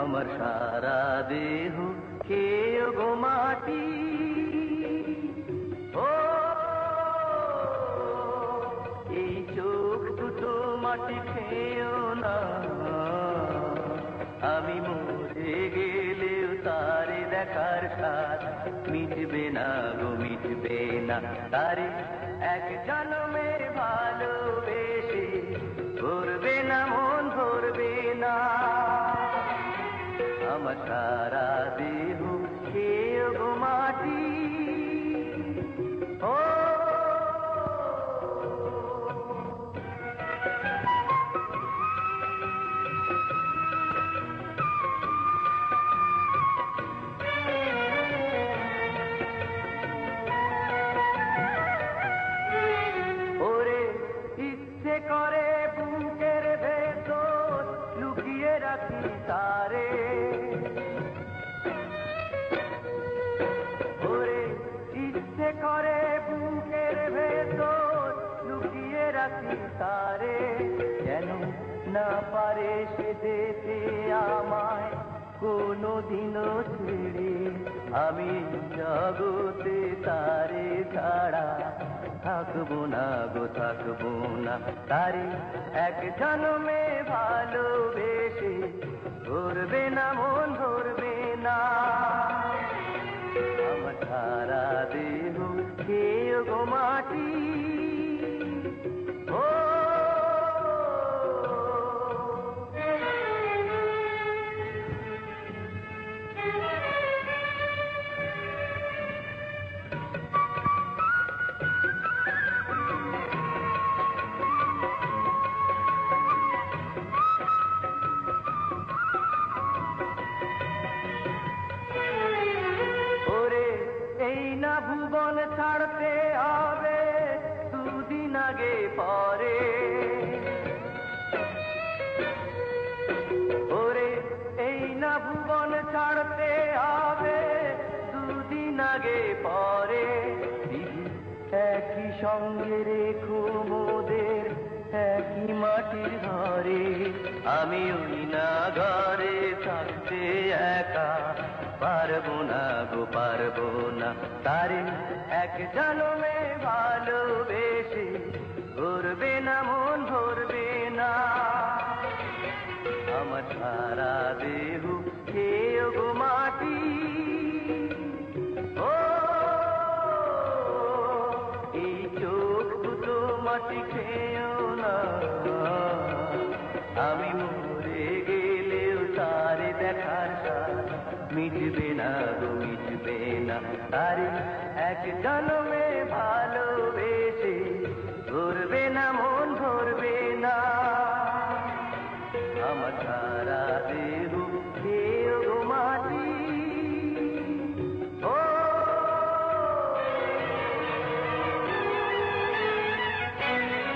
আমার সারা দেহ খেয়ে গো মাটি। ও এই চোখ দুটো মাটি খেয়েও না, আমি মরে গেলেও তারে দেখার স্বাদ মিটবে না গো, মিটবে না। তারে এক জন্মে ভালোবেসে ভরবে না মন, ভরবে না। আমার সারা দেহ খেয়ে গো মাটি। ও ওরে ইচ্ছে করে বুকের ভেতর লুকিয়ে রাখি তারে। ওরে ইচ্ছে করে বুকের ভেতর লুকিয়ে রাখি তারে, যেন না পারে সে যেতে আমায় কোনদিনও ছেড়ে। আমি জগতে তারে ছাড়া থাকবো না গো, থাকবো না। তারে এক জন্মে ভালোবেসে ধরবে না মন, ধরবে না। আমার সারা দেহ খেয়ে গো মাটি। ও এই না ভুবন ছাড়তে হবে দুদিন আগে পরে। ওরে এই না ভুবন ছাড়তে হবে দুদিন আগে পরে। একই সঙ্গে রেখো মোদের একই মাটির ঘরে। আমি ওই না ঘরে থাকতে একা পারবো না গো, পারবো না। তারে এক জন্মে ভালোবেসে ভরবে না মন, ভরবে না। আমার সারা দেহ খেয়ে গো মাটি। ও এই চোখ দুটো মাটি খেয়েও না, আমি মরে গেলেও তারে দেখার স্বাদ মিটবে না গো, মিটবে না। তারে এক জন্মে ভালোবেসে ধরবে